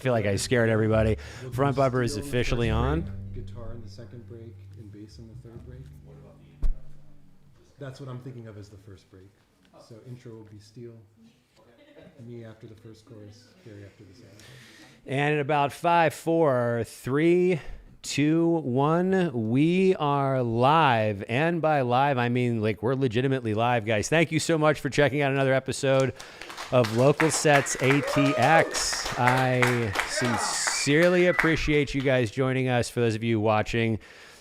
I feel like I scared everybody. Front bumper is officially on. Guitar in the second break and bass in the third break. That's what I'm thinking of as the first break. So intro will be steel. Me after the first chorus, Gary after the second. And in about 5, 4, 3, 2, 1, we are live. And by live, I mean like we're legitimately live, guys. Thank you so much for checking out another episode of Local Sets ATX. I sincerely appreciate you guys joining us. For those of you watching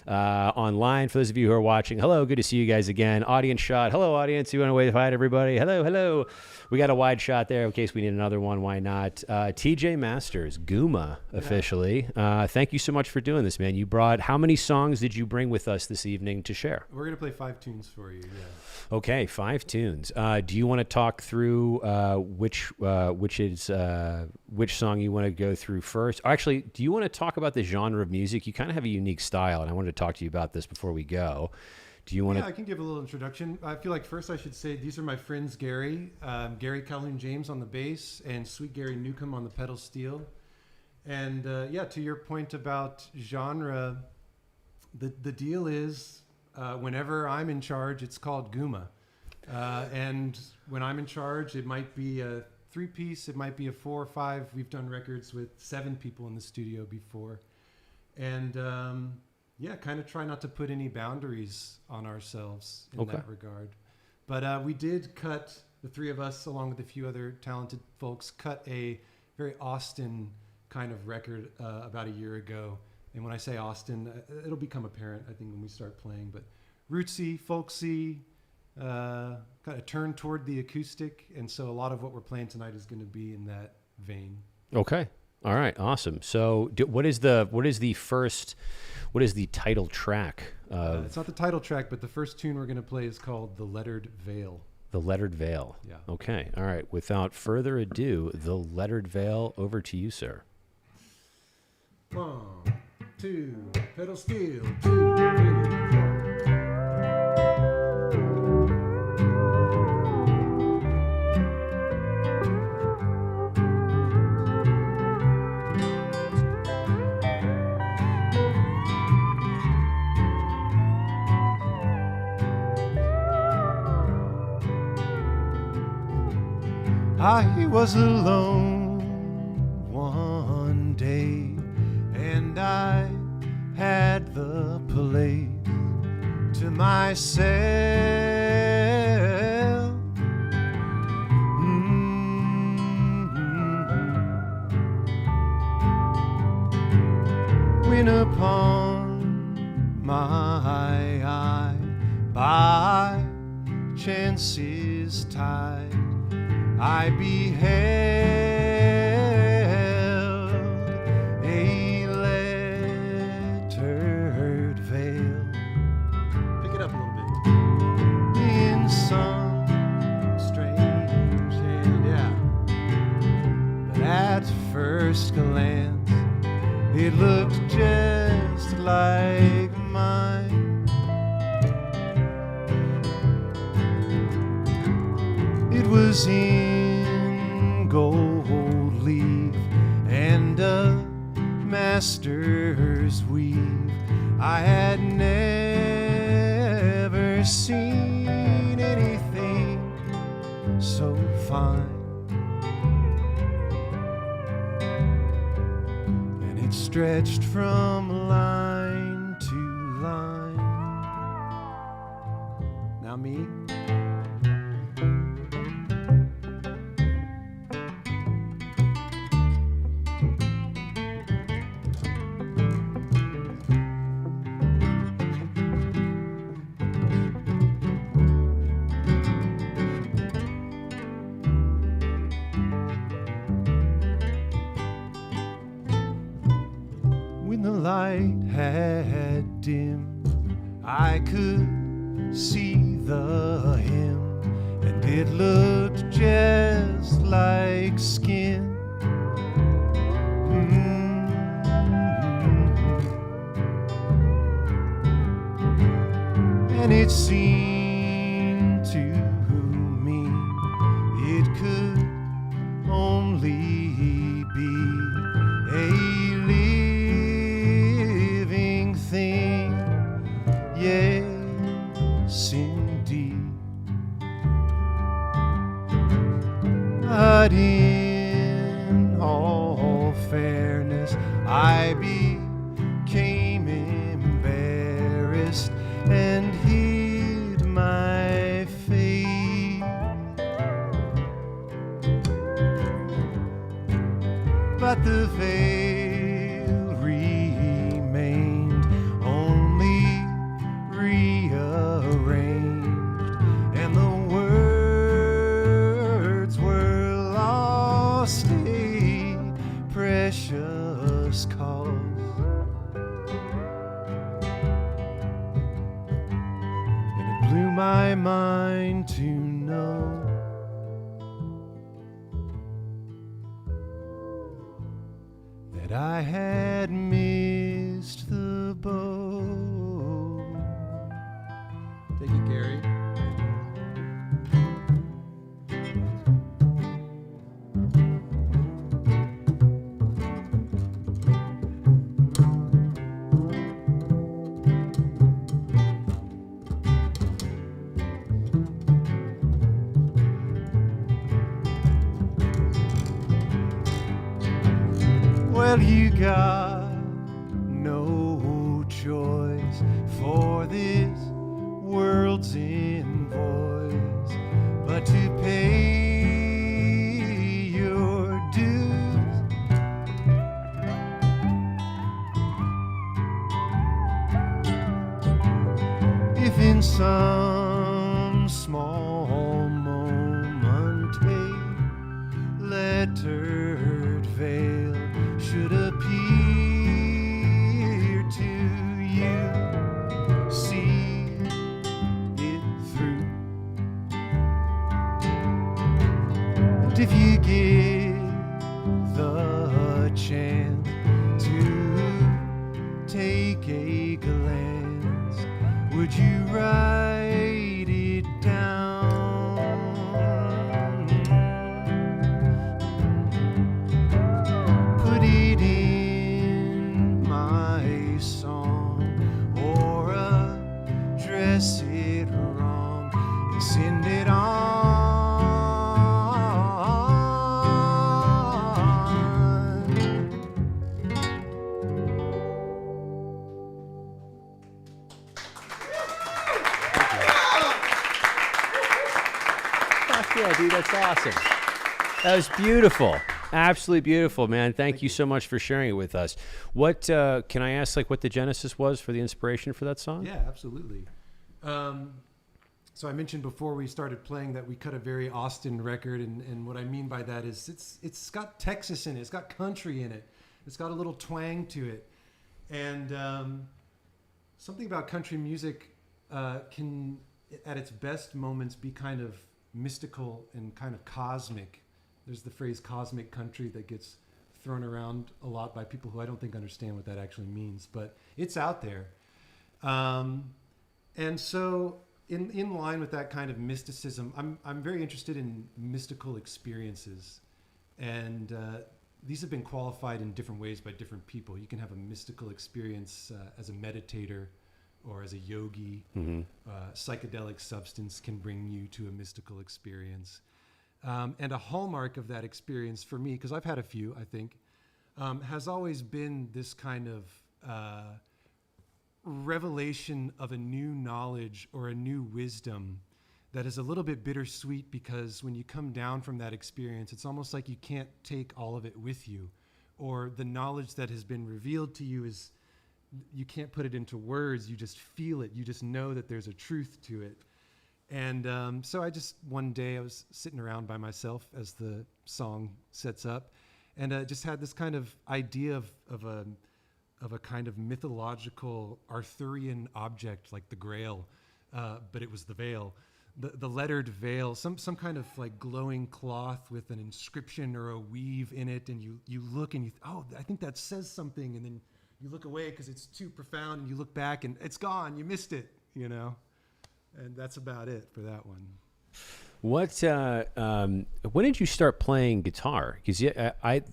online, for those of you who are watching, hello, good to see you guys again. Audience shot. Hello, audience. You want to wave hi to everybody? Hello, hello. We got a wide shot there in case we need another one. Why not? TJ Masters, Guma, officially. Thank you so much for doing this, man. You brought, how many songs did you bring with us this evening to share? We're going to play 5 tunes for you, yeah. Okay, 5 tunes. Do you want to talk through which song you want to go through first? Actually, do you want to talk about the genre of music? You kind of have a unique style, and I wanted to talk to you about this before we go. Do you want to? Yeah, I can give a little introduction. I feel like first I should say these are my friends Gary Calhoun James on the bass, and Sweet Gary Newcomb on the pedal steel. And yeah, to your point about genre, the deal is whenever I'm in charge, it's called Guma. And when I'm in charge, it might be a 3-piece, it might be a 4 or 5. We've done records with 7 people in the studio before. And yeah, kind of try not to put any boundaries on ourselves in that regard. But we did cut, the 3 of us, along with a few other talented folks, cut a very Austin kind of record about a year ago. And when I say Austin, it'll become apparent, I think, when we start playing. But rootsy, folksy, kind of turned toward the acoustic. And so a lot of what we're playing tonight is going to be in that vein. Okay. All right. Awesome. So what is the title track? It's not the title track, but the first tune we're going to play is called The Lettered Veil. The Lettered Veil. Yeah. Okay. All right. Without further ado, The Lettered Veil, over to you, sir. 1, 2, pedal steel, 2, 3, 4. I was alone one day, and I had the place to myself. When upon my eye by chance's tide I beheld a lettered veil. Pick it up a little bit. In some strange hand, yeah. But at first glance, it looked just like mine. It was in gold leaf and a master's weave. I had never seen anything so fine. And it stretched from line to line. Now me. When the light had dimmed, I could see the hem, and it looked just like skin. And it seemed to me it could only be I became embarrassed and hid my face. But the veil remained, only rearranged, and the words were lost, a precious cause. And it blew my mind to know that I had missed the boat. Thank you, Gary. Well, you got no choice, for this world's invoice, but to pay your dues. If in some small moment a lettered veil should appear to you, see it through. And if you give the chance to take a glance, would you write it down? Put it in my song, or address it wrong and send it on. Fuck yeah, dude, that's awesome. That was beautiful. Absolutely beautiful, man. Thank you so much for sharing it with us. What can I ask, like, what the genesis was for the inspiration for that song? Yeah, absolutely. So I mentioned before we started playing that we cut a very Austin record, and what I mean by that is it's got Texas in it, it's got country in it, it's got a little twang to it, and something about country music can, at its best moments, be kind of mystical and kind of cosmic. There's the phrase cosmic country that gets thrown around a lot by people who I don't think understand what that actually means, but it's out there. And so in line with that kind of mysticism, I'm very interested in mystical experiences. And these have been qualified in different ways by different people. You can have a mystical experience as a meditator or as a yogi. Mm-hmm. Psychedelic substance can bring you to a mystical experience. And a hallmark of that experience for me, because I've had a few, I think, has always been this kind of revelation of a new knowledge or a new wisdom that is a little bit bittersweet, because when you come down from that experience, it's almost like you can't take all of it with you, or the knowledge that has been revealed to you is, you can't put it into words, you just feel it, you just know that there's a truth to it. And so I just, one day I was sitting around by myself as the song sets up, and just had this kind of idea of a kind of mythological Arthurian object like the Grail, but it was the veil, the lettered veil, some kind of like glowing cloth with an inscription or a weave in it, and you look and oh, I think that says something, and then you look away because it's too profound, and you look back and it's gone, you missed it, you know. And that's about it for that one. What? When did you start playing guitar? Because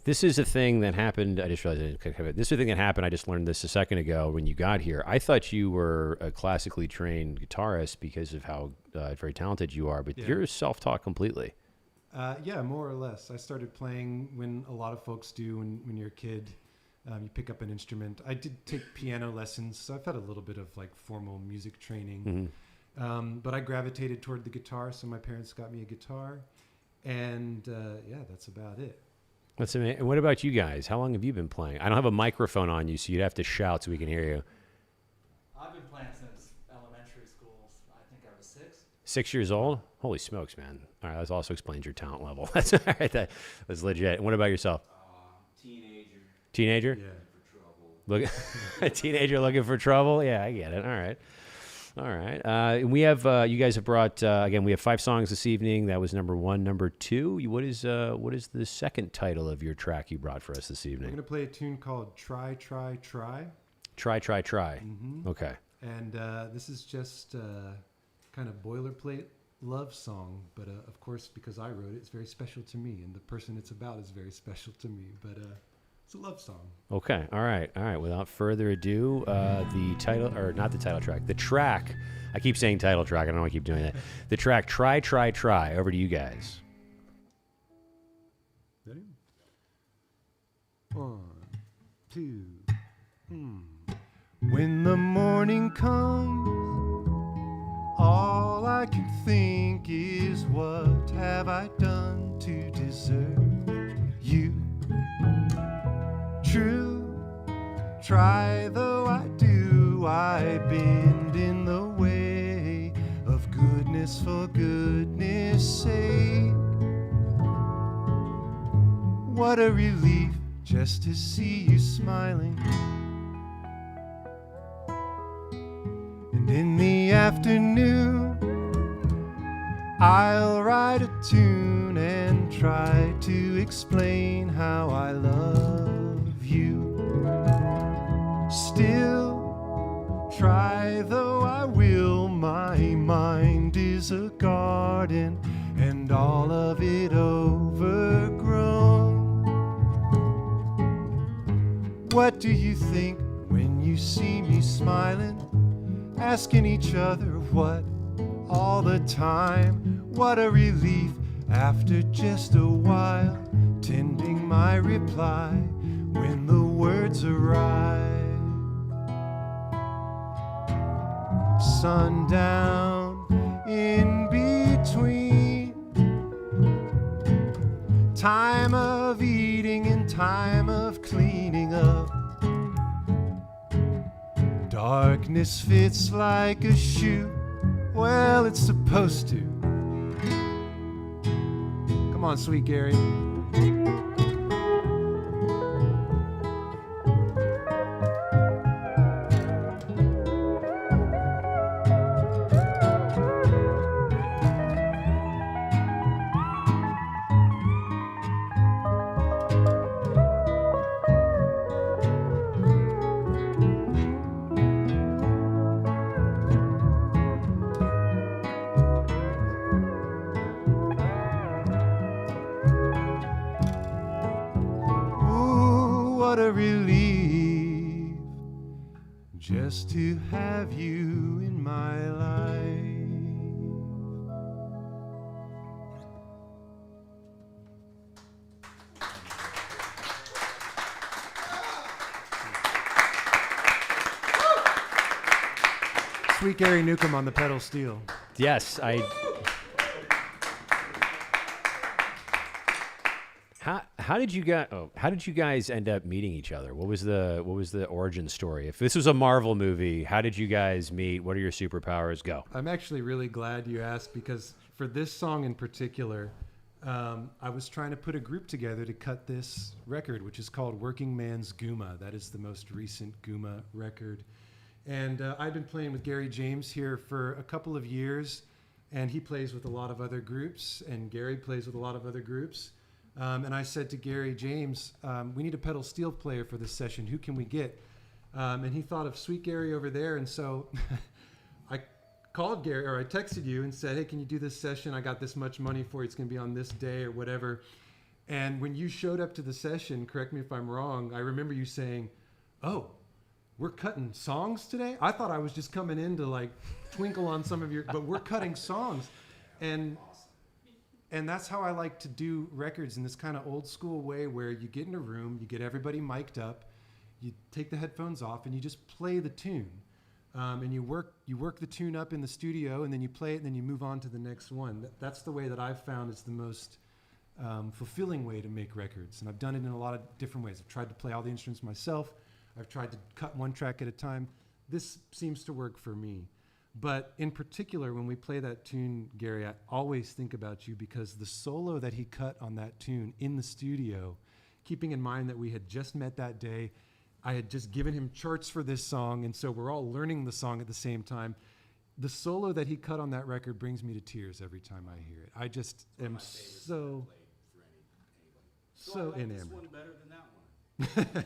this is a thing that happened. I just realized I didn't have it. This is a thing that happened. I just learned this a second ago when you got here. I thought you were a classically trained guitarist because of how very talented you are, but you're self-taught completely. Yeah, more or less. I started playing when a lot of folks do when you're a kid. You pick up an instrument. I did take piano lessons, so I've had a little bit of like formal music training. But I gravitated toward the guitar, so my parents got me a guitar. And yeah, that's about it. That's amazing. And what about you guys? How long have you been playing? I don't have a microphone on you, so you'd have to shout so we can hear you. I've been playing since elementary school. I think I was 6. 6 years old? Holy smokes, man. All right, that also explains your talent level. That's all right. That's legit. And what about yourself? Teenager. Teenager? Yeah. For trouble. Look, a teenager looking for trouble? Yeah, I get it. All right. All right. We have, you guys have brought, again, we have 5 songs this evening. That was number 1. Number 2, what is the second title of your track you brought for us this We're evening? going to play a tune called Try, Try, Try. Try, Try, Try. Okay. And this is just kind of boilerplate love song. But of course, because I wrote it, it's very special to me. And the person it's about is very special to me. But it's a love song. Okay. All right. Without further ado, the title, or not the title track, the track. I keep saying title track. I don't know why I keep doing that. The track Try, Try, Try. Over to you guys. Ready? 1, 2. When the morning comes, all I can think is, what have I done to deserve you? True, try though I do, I bend in the way of goodness for goodness sake. What a relief just to see you smiling. And in the afternoon, I'll write a tune and try to explain how I love you. Still, try though I will, my mind is a garden and all of it overgrown. What do you think when you see me smiling, asking each other what all the time? What a relief after just a while, tending my reply when the words arrive. Sundown in between, time of eating and time of cleaning up. Darkness fits like a shoe. Well, it's supposed to. Come on, sweet Gary. What a relief just to have you in my life. Sweet Gary Newcomb on the pedal steel. Yes, How did you guys end up meeting each other? What was the origin story? If this was a Marvel movie, how did you guys meet? What are your superpowers? Go. I'm actually really glad you asked, because for this song in particular, I was trying to put a group together to cut this record, which is called Working Man's Guma. That is the most recent Guma record. And I've been playing with Gary James here for a couple of years, and he plays with a lot of other groups, and Gary plays with a lot of other groups. And I said to Gary James, we need a pedal steel player for this session. Who can we get? And he thought of Sweet Gary over there. And so I called Gary, or I texted you and said, hey, can you do this session? I got this much money for you. It's going to be on this day or whatever. And when you showed up to the session, correct me if I'm wrong, I remember you saying, oh, we're cutting songs today? I thought I was just coming in to like twinkle on some of your, but we're cutting songs. And that's how I like to do records, in this kind of old school way where you get in a room, you get everybody mic'd up, you take the headphones off and you just play the tune. And you work the tune up in the studio, and then you play it, and then you move on to the next one. That's the way that I've found is the most fulfilling way to make records. And I've done it in a lot of different ways. I've tried to play all the instruments myself. I've tried to cut one track at a time. This seems to work for me. But in particular, when we play that tune, Gary, I always think about you, because the solo that he cut on that tune in the studio, keeping in mind that we had just met that day, I had just given him charts for this song, and so we're all learning the song at the same time. The solo that he cut on that record brings me to tears every time I hear it. I just am so enamored. This one better than that one.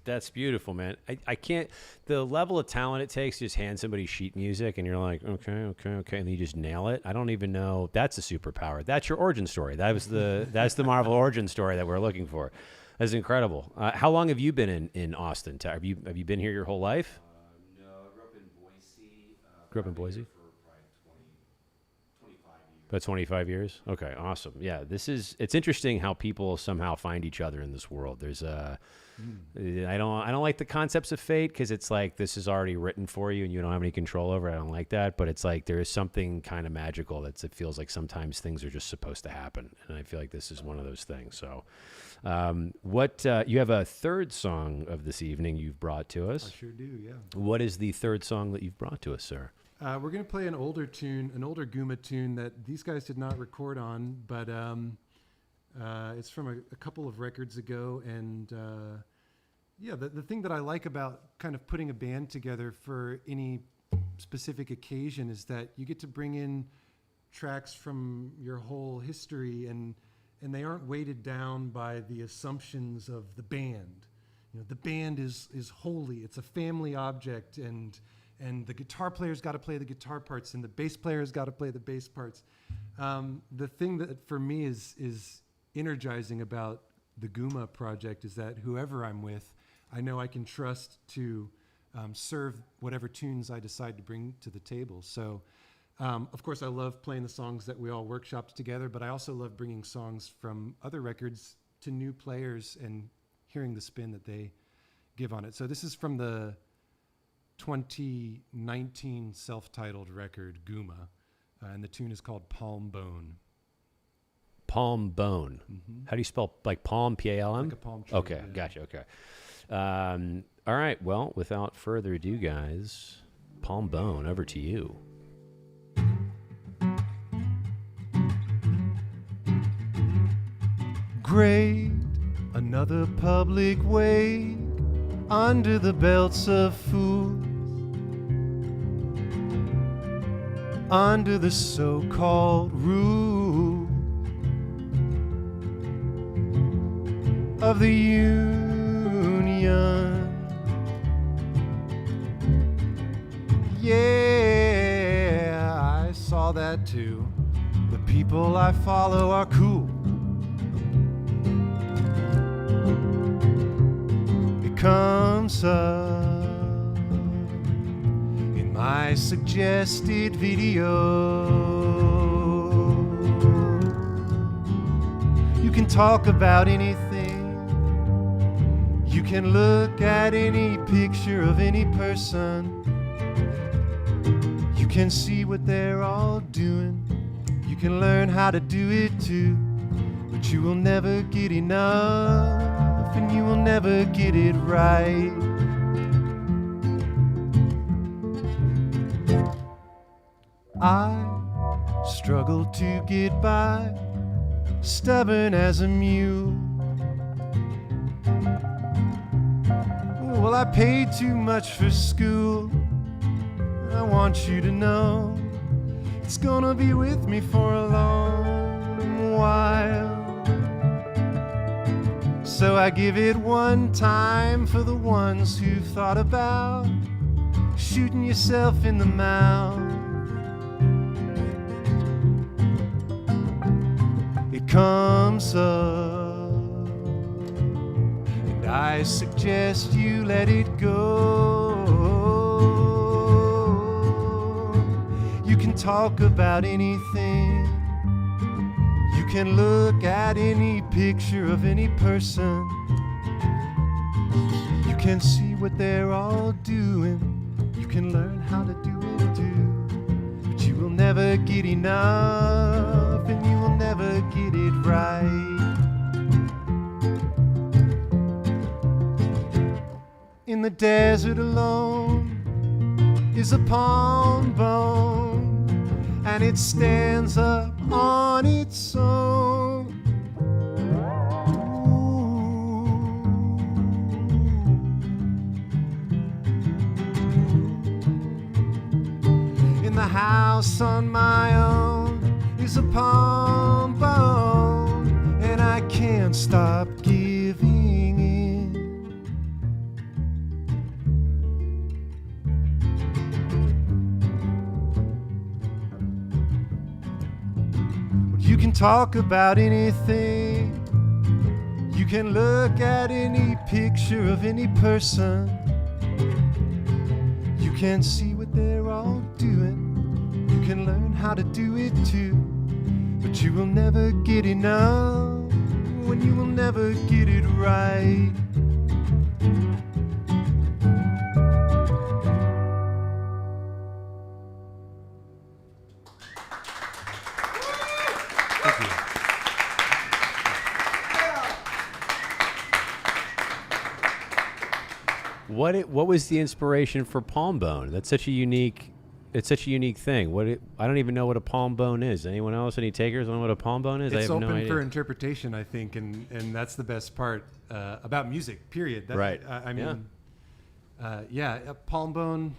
That's beautiful, man. I can't, the level of talent it takes to just hand somebody sheet music and you're like, okay, and then you just nail it. I don't even know. That's a superpower. That's your origin story. That's the Marvel origin story that we're looking for. That's incredible. How long have you been in Austin? Have you been here your whole life? No, I grew up in Boise. Grew up in Boise? For probably 25 years. About 25 years? Okay, awesome. Yeah, it's interesting how people somehow find each other in this world. There's I don't like the concepts of fate, because it's like this is already written for you and you don't have any control over it. I don't like that, but it's like there is something kind of magical it feels like sometimes things are just supposed to happen, and I feel like this is one of those things. So you have a third song of this evening you've brought to us. I sure do, yeah. What is the third song that you've brought to us, sir? We're going to play an older Guma tune that these guys did not record on, but it's from a couple of records ago. And the thing that I like about kind of putting a band together for any specific occasion is that you get to bring in tracks from your whole history, and they aren't weighted down by the assumptions of the band. You know, the band is holy. It's a family object, and the guitar player's got to play the guitar parts, and the bass player's got to play the bass parts. The thing that for me is energizing about the Guma project is that whoever I'm with, I know I can trust to serve whatever tunes I decide to bring to the table. So, of course, I love playing the songs that we all workshopped together, but I also love bringing songs from other records to new players and hearing the spin that they give on it. So this is from the 2019 self-titled record, Guma, and the tune is called Palm Bone. Palm Bone. Mm-hmm. How do you spell, like palm, P-A-L-M? Like a palm tree. Okay, yeah. Gotcha, okay. All right, well, without further ado, guys, Palm Bone, over to you. Great, another public wake under the belts of fools, under the so-called rule of the union. Yeah, I saw that too. The people I follow are cool. It comes up in my suggested video. You can talk about anything. You can look at any picture of any person. You can see what they're all doing. You can learn how to do it too. But you will never get enough, and you will never get it right. I struggle to get by, stubborn as a mule. Well, I paid too much for school. I want you to know it's gonna be with me for a long while. So I give it one time for the ones who've thought about shooting yourself in the mouth. It comes up, and I suggest you let it go. You can talk about anything. You can look at any picture of any person. You can see what they're all doing. You can learn how to do it too. But you will never get enough, and you will never get it right. In the desert alone is a palm bone, and it stands up on its own. In the house on my own is a palm bone, and I can't stop giving in. You can talk about anything. You can look at any picture of any person. You can see what they're all doing. You can learn how to do it too. But you will never get enough, when you will never get it right. What was the inspiration for palm bone? That's such a unique. It's such a unique thing. I don't even know what a palm bone is. Anyone else? Any takers on what a palm bone is? It's I have open no idea. for interpretation, I think, and that's the best part about music. Period. Right. I mean, a palm bone.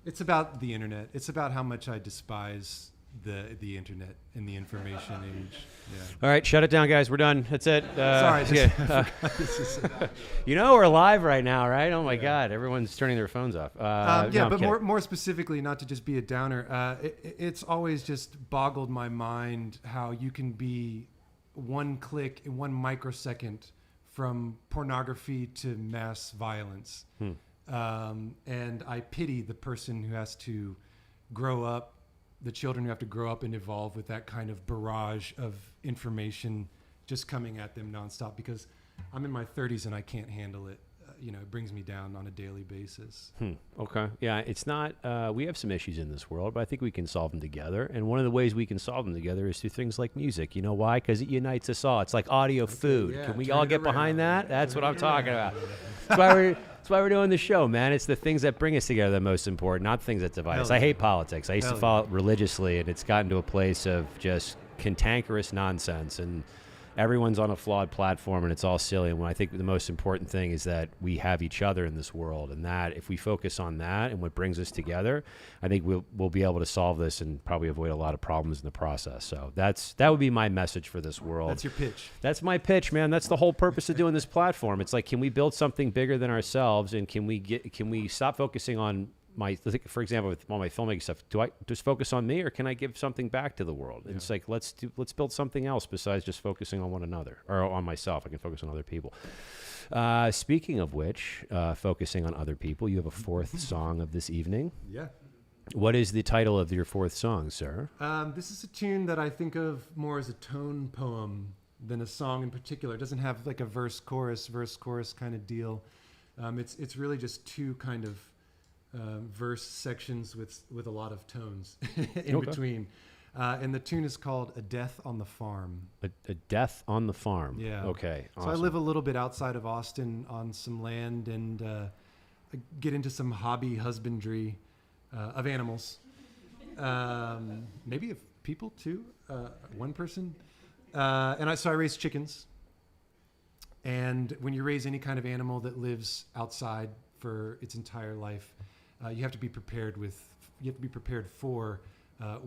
It's about the internet. It's about how much I despise the internet and the information age. Yeah. All right, shut it down, guys. We're done. That's it. Sorry. You know we're live right now, right? Oh my God, everyone's turning their phones off. No, I'm but kidding. more specifically, not to just be a downer, it's always just boggled my mind how you can be one click in 1 microsecond from pornography to mass violence. And I pity the person who has to grow up, the children who have to grow up and evolve with that kind of barrage of information just coming at them nonstop, because I'm in my 30s and I can't handle it. It brings me down on a daily basis. Okay. Yeah, it's not, we have some issues in this world, but I think we can solve them together. And one of the ways we can solve them together is through things like music. You know why? Because it unites us all. It's like audio food. Yeah, can we turn all it get around. behind that? That's what I'm talking about. That's why we're doing the show, man. It's the things that bring us together that are most important, not things that divide us. Hell I yeah. hate politics. I used to Hell follow it religiously, and it's gotten to a place of just cantankerous nonsense. And everyone's on a flawed platform, and it's all silly. And I think the most important thing is that we have each other in this world, and that if we focus on that and what brings us together, I think we'll be able to solve this and probably avoid a lot of problems in the process. So that would be my message for this world. That's your pitch. That's my pitch, man. That's the whole purpose of doing this platform. It's like, can we build something bigger than ourselves, and can we stop focusing on for example, with all my filmmaking stuff, do I just focus on me, or can I give something back to the world? Yeah. It's like, let's build something else besides just focusing on one another or on myself. I can focus on other people. Speaking of which, focusing on other people, you have a 4th song of this evening. Yeah. What is the title of your 4th song, sir? This is a tune that I think of more as a tone poem than a song in particular. It doesn't have like a verse chorus kind of deal. It's really just 2 kind of verse sections with a lot of tones in between. And the tune is called A Death on the Farm. A Death on the Farm. Yeah. Okay. Awesome. So I live a little bit outside of Austin on some land, and I get into some hobby husbandry of animals. Maybe of people too, one person. And I raise chickens. And when you raise any kind of animal that lives outside for its entire life, you have to be prepared for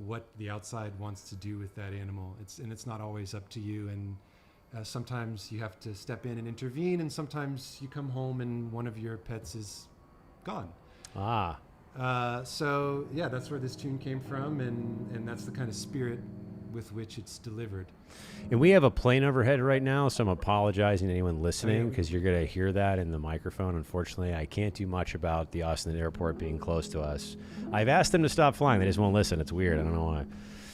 what the outside wants to do with that animal. It's not always up to you, and sometimes you have to step in and intervene, and sometimes you come home and one of your pets is gone. So yeah, that's where this tune came from, and that's the kind of spirit with which it's delivered. And we have a plane overhead right now, so I'm apologizing to anyone listening, because you're going to hear that in the microphone. Unfortunately, I can't do much about the Austin airport being close to us. I've asked them to stop flying. They just won't listen. It's weird. I don't know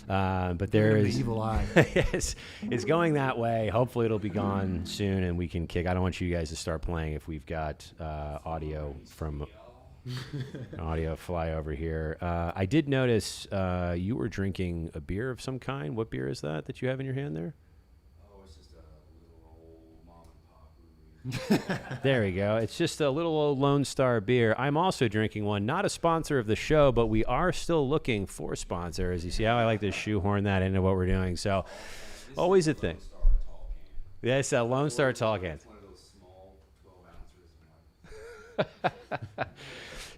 But there The is evil eye. it's going that way. Hopefully it'll be gone soon and we can kick. I don't want you guys to start playing if we've got audio fly over here. I did notice you were drinking a beer of some kind. What beer is that you have in your hand there? Oh, it's just a little old mom and pop brewery. There we go. It's just a little old Lone Star beer. I'm also drinking one. Not a sponsor of the show, but we are still looking for sponsors. You see how I like to shoehorn that into what we're doing. So always a thing. Lone Star tall can. Yes, a Lone Star tall can. It's one of those small 12 ounces.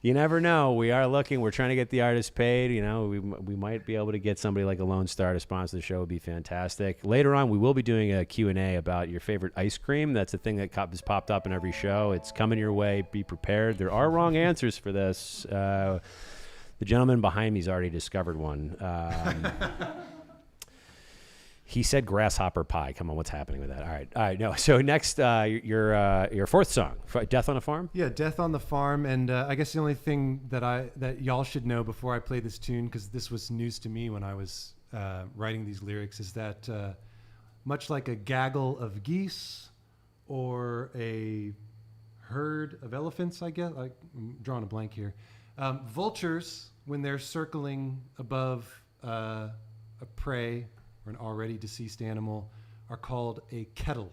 You never know. We are looking. We're trying to get the artists paid. You know, we might be able to get somebody like a Lone Star to sponsor the show. It would be fantastic. Later on, we will be doing a Q&A about your favorite ice cream. That's a thing that has popped up in every show. It's coming your way. Be prepared. There are wrong answers for this. The gentleman behind me has already discovered one. He said grasshopper pie. Come on, what's happening with that? All right. No. So next, your fourth song, Death on a Farm. Yeah, Death on the Farm, and I guess the only thing that y'all should know before I play this tune, because this was news to me when I was writing these lyrics, is that much like a gaggle of geese or a herd of elephants, I guess, I'm drawing a blank here, vultures, when they're circling above a prey or an already deceased animal, are called a kettle.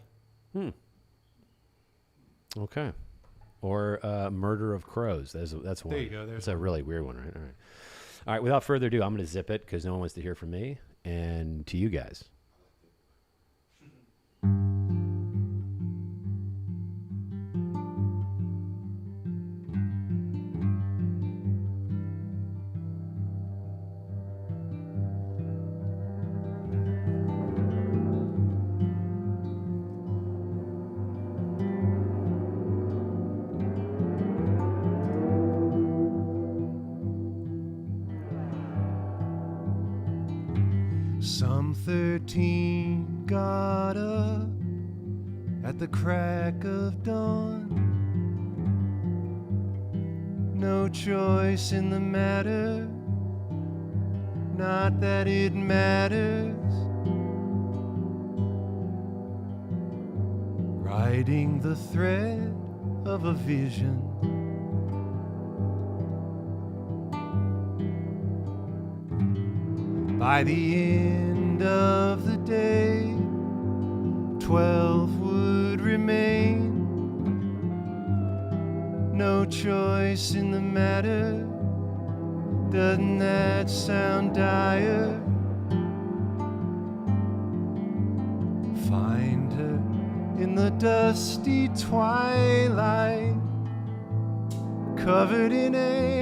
Okay. Or Murder of Crows. That's one. There you go. That's a really weird one, right? All right. Without further ado, I'm going to zip it because no one wants to hear from me and to you guys. Some 13 got up at the crack of dawn. No choice in the matter, not that it matters. Riding the thread of a vision. By the end of the day, 12 would remain. No choice in the matter, doesn't that sound dire? Find her in the dusty twilight, covered in ants.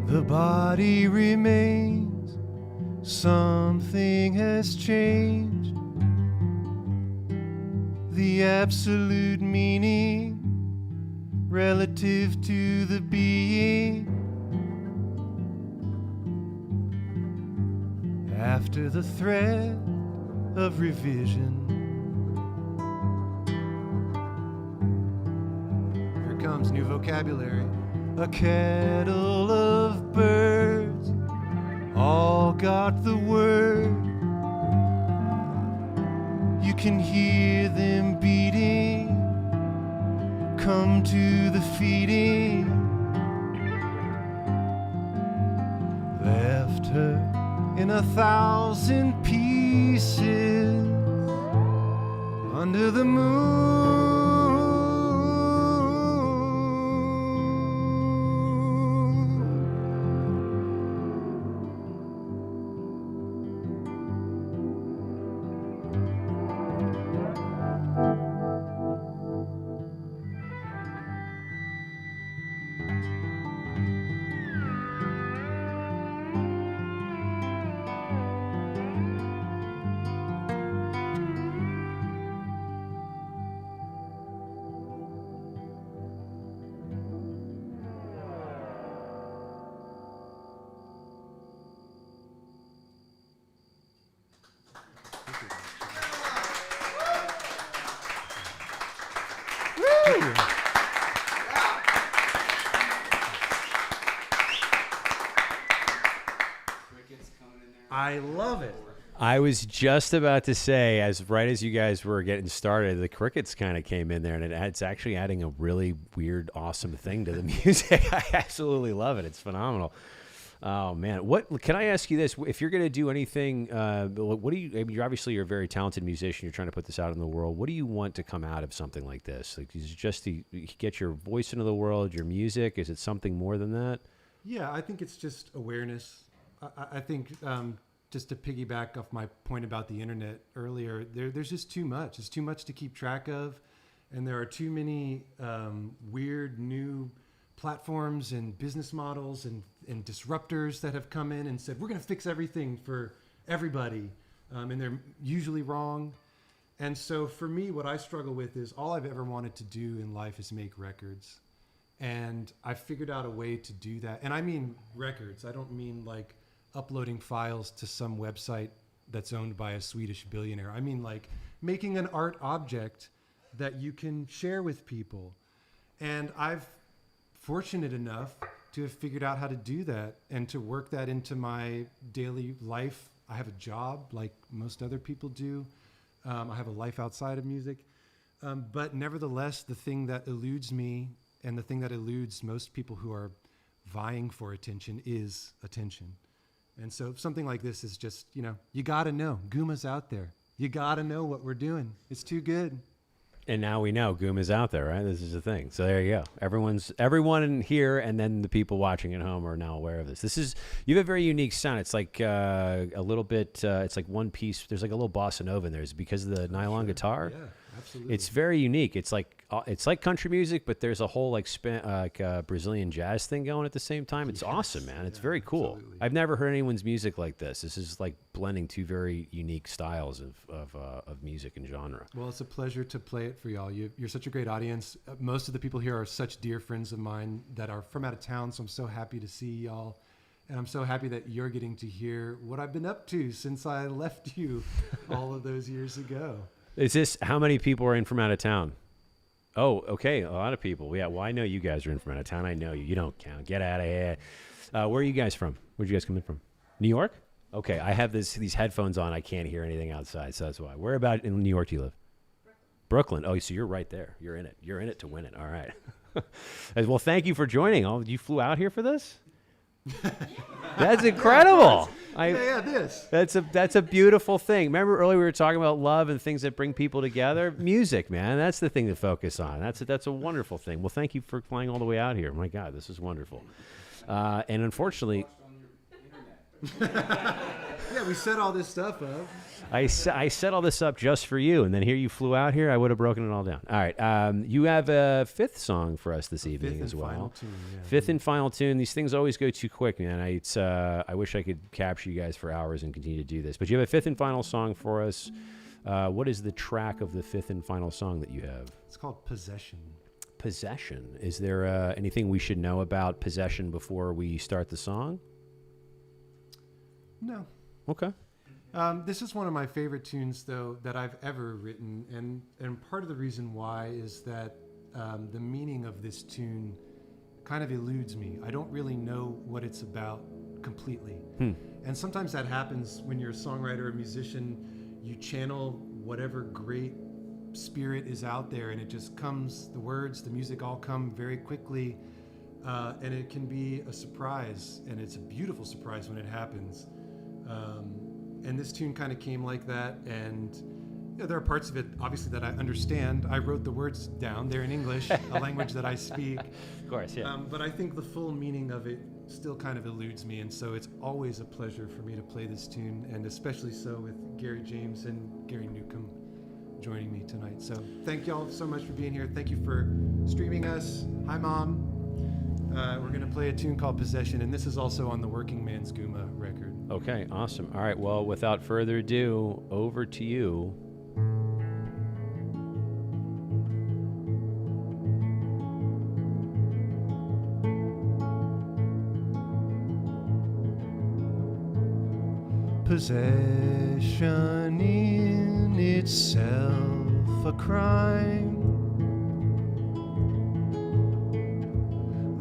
The body remains, something has changed. The absolute meaning relative to the being. After the threat of revision. Here comes new vocabulary. A kettle of birds all got the word. You can hear them beating, come to the feeding. in 1,000 pieces under the moon. Crickets coming in there. I love it. I was just about to say, right as you guys were getting started, the crickets kind of came in there, and it's actually adding a really weird, awesome thing to the music. I absolutely love it. It's phenomenal. Oh man, what can I ask you this? If you're going to do anything, what do you? I mean, you're a very talented musician. You're trying to put this out in the world. What do you want to come out of something like this? Like, is it just to get your voice into the world, your music? Is it something more than that? Yeah, I think it's just awareness. I think just to piggyback off my point about the internet earlier, there's just too much. It's too much to keep track of, and there are too many weird new platforms and business models and disruptors that have come in and said, we're going to fix everything for everybody. And they're usually wrong. And so for me, what I struggle with is all I've ever wanted to do in life is make records. And I figured out a way to do that. And I mean records. I don't mean like uploading files to some website that's owned by a Swedish billionaire. I mean like making an art object that you can share with people. And I've fortunate enough to have figured out how to do that and to work that into my daily life. I have a job like most other people do. I have a life outside of music. But nevertheless, the thing that eludes me and the thing that eludes most people who are vying for attention is attention. And so something like this is just, you got to know. Guma's out there. You got to know what we're doing. It's too good. And now we know Guma's out there, right? This is the thing. So there you go. Everyone in here, and then the people watching at home are now aware of this. You have a very unique sound. It's like a little bit. It's like one piece. There's like a little bossa nova in there. Is it because of the nylon guitar? Yeah, absolutely. It's very unique. It's like country music, but there's a whole Brazilian jazz thing going at the same time. It's awesome, man. It's very cool. Absolutely. I've never heard anyone's music like this. This is like blending two very unique styles of music and genre. Well, it's a pleasure to play it for y'all. You're such a great audience. Most of the people here are such dear friends of mine that are from out of town, so I'm so happy to see y'all. And I'm so happy that you're getting to hear what I've been up to since I left you all of those years ago. Is this how many people are in from out of town? Oh, okay, a lot of people. Yeah, well, I know you guys are in from out of town. I know you. You don't count. Get out of here. Where are you guys from? Where'd you guys come in from? New York? Okay, I have these headphones on. I can't hear anything outside, so that's why. Where about in New York do you live? Brooklyn. Oh, so you're right there. You're in it. You're in it to win it. All right. Well, thank you for joining. You flew out here for this? That's incredible. This. That's a beautiful thing. Remember earlier we were talking about love and things that bring people together? Music, man. That's the thing to focus on. That's a wonderful thing. Well, thank you for flying all the way out here. My God, this is wonderful. And unfortunately, Yeah, we set all this stuff up. I set all this up just for you, and then here you flew out here. I would have broken it all down. All right. You have a fifth song for us this evening as well. Final tune, yeah. Fifth and final tune. These things always go too quick, man. I wish I could capture you guys for hours and continue to do this. But you have a fifth and final song for us. What is the track of the fifth and final song that you have? It's called Possession. Possession. Is there anything we should know about Possession before we start the song? No. Okay. This is one of my favorite tunes, though, that I've ever written, and part of the reason why is that the meaning of this tune kind of eludes me. I don't really know what it's about completely. And sometimes that happens when you're a songwriter or musician. You channel whatever great spirit is out there, and it just comes, the words, the music all come very quickly, and it can be a surprise, and it's a beautiful surprise when it happens. And this tune kind of came like that. And there are parts of it, obviously, that I understand. I wrote the words down. They're in English, a language that I speak. Of course, yeah. But I think the full meaning of it still kind of eludes me. And so it's always a pleasure for me to play this tune, and especially so with Gary James and Gary Newcomb joining me tonight. So thank y'all so much for being here. Thank you for streaming us. Hi, Mom. We're going to play a tune called Possession, and this is also on the Working Man's Guma record. Okay, awesome. All right, well, without further ado, over to you. Possession in itself a crime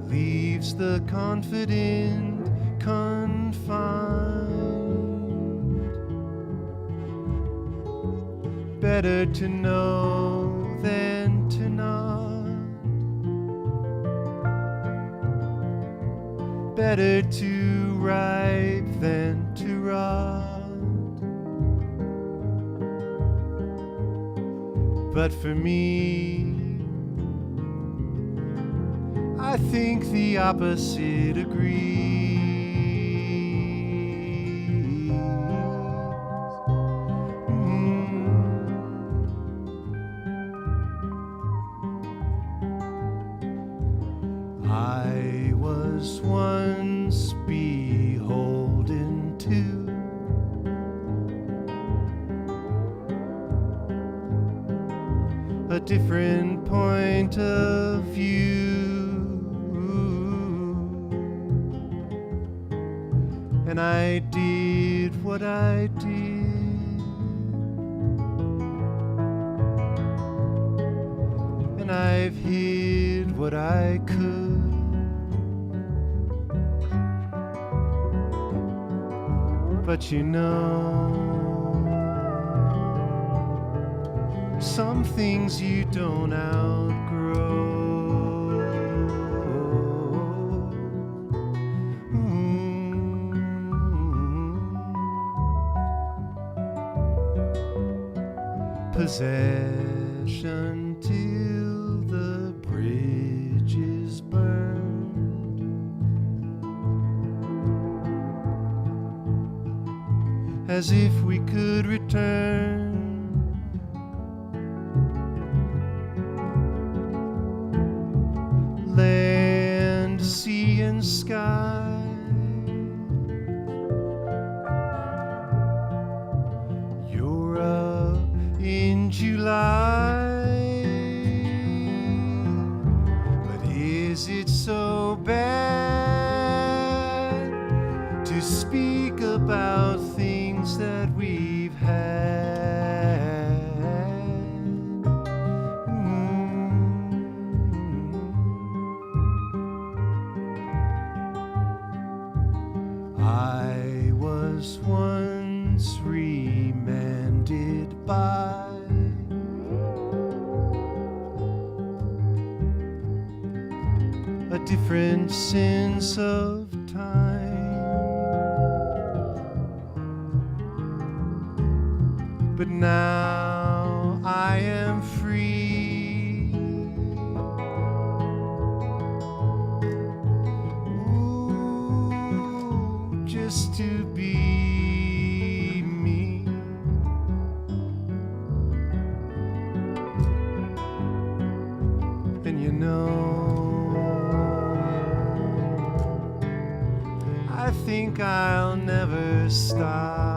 leaves the confident confined. Better to know than to not. Better to ripe than to rot. But for me, I think the opposite agrees. I was once beholden to a different point of view, and I did what I did, and I've hid what I could. But you know, some things you don't outgrow. Possession till the bridge is burned, as if we could return. Land, sea, and sky. You're up in July, but is it so bad to speak about things that we've had? I was once remanded by a different sense of time, but now I am free. Ooh, just to be me. And you know, I think I'll never stop.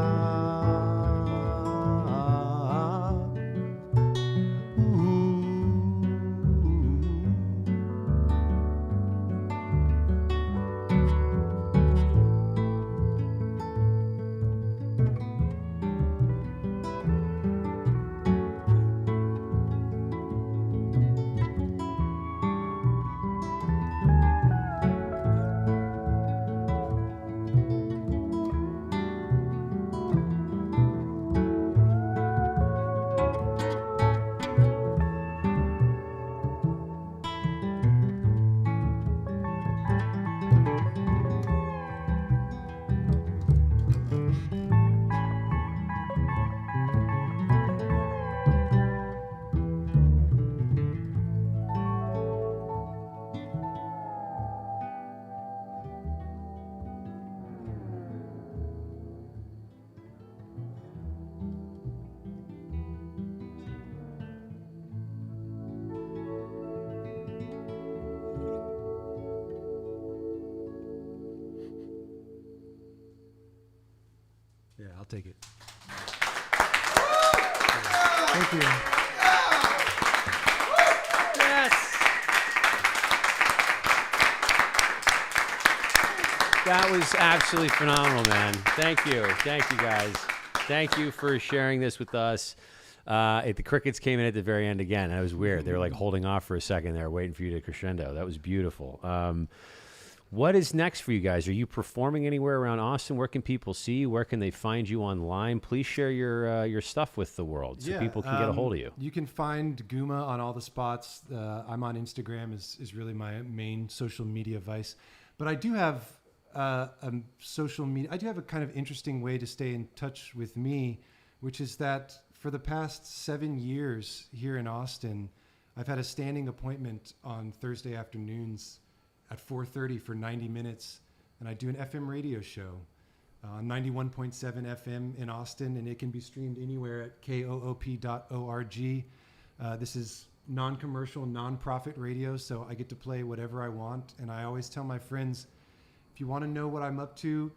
take it. Thank you. Yes. That was absolutely phenomenal, man. Thank you. Thank you, guys. Thank you for sharing this with us. The crickets came in at the very end again. That was weird. They were like holding off for a second there, waiting for you to crescendo. That was beautiful. What is next for you guys? Are you performing anywhere around Austin? Where can people see you? Where can they find you online? Please share your stuff with the world so people can get a hold of you. You can find Guma on all the spots. I'm on Instagram is really my main social media vice. But I do have social media. I do have a kind of interesting way to stay in touch with me, which is that for the past 7 years here in Austin, I've had a standing appointment on Thursday afternoons at 4:30 for 90 minutes, and I do an FM radio show on 91.7 FM in Austin, and it can be streamed anywhere at koop.org. This is non-commercial, non-profit radio, so I get to play whatever I want, and I always tell my friends, if you want to know what I'm up to,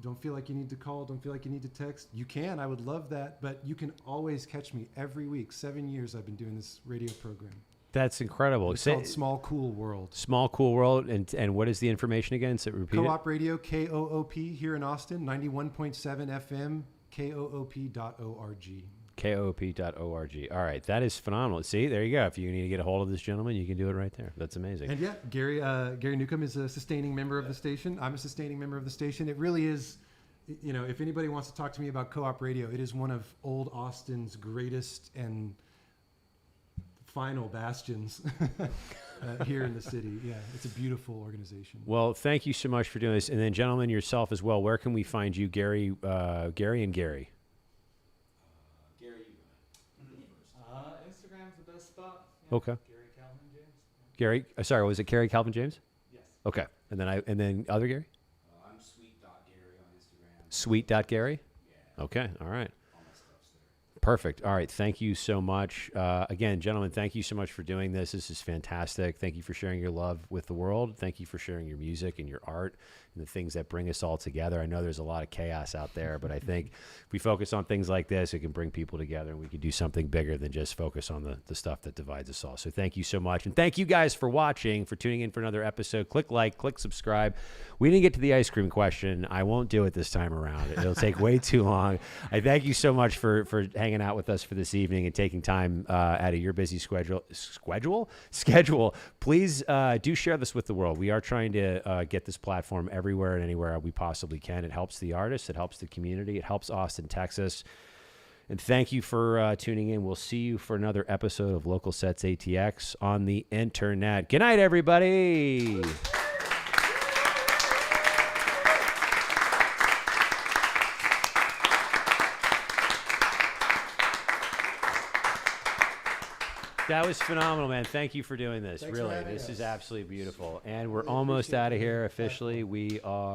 don't feel like you need to call, don't feel like you need to text. You can, I would love that, but you can always catch me every week. 7 years I've been doing this radio program. That's incredible. It's called Small Cool World. Small Cool World, and what is the information again? So repeat Co-op Radio, KOOP here in Austin, 91.7 FM, koop.org. koop.org. All right, that is phenomenal. See, there you go. If you need to get a hold of this gentleman, you can do it right there. That's amazing. And yeah, Gary Newcomb is a sustaining member of the station. I'm a sustaining member of the station. It really is, you know, if anybody wants to talk to me about Co-op Radio, it is one of old Austin's greatest and final bastions here in the city. Yeah, it's a beautiful organization. Well, thank you so much for doing this. And then, gentlemen, yourself as well, where can we find you, Gary and Gary? Gary, you go ahead. Instagram's the best spot. Okay. Gary Calvin James. Gary, sorry, was it Gary Calvin James? Yes. Okay. And then other Gary? I'm sweet.gary on Instagram. Sweet.Gary? Yeah, Okay. All right. all my stuff's there. Perfect. All right. Thank you so much. Again, gentlemen, thank you so much for doing this. This is fantastic. Thank you for sharing your love with the world. Thank you for sharing your music and your art and the things that bring us all together. I know there's a lot of chaos out there, but I think if we focus on things like this, it can bring people together and we can do something bigger than just focus on the stuff that divides us all. So thank you so much. And thank you guys for watching, for tuning in for another episode. Click like, click subscribe. We didn't get to the ice cream question. I won't do it this time around. It'll take way too long. I thank you so much for hanging out with us for this evening and taking time out of your busy schedule. Please do share this with the world. We are trying to get this platform everywhere and anywhere we possibly can. It helps the artists. It helps the community. It helps Austin, Texas. And thank you for tuning in. We'll see you for another episode of Local Sets ATX on the internet. Good night, everybody. That was phenomenal, man. Thank you for doing this. Thanks for really, having this us. is absolutely beautiful. And we're almost out of here officially. We are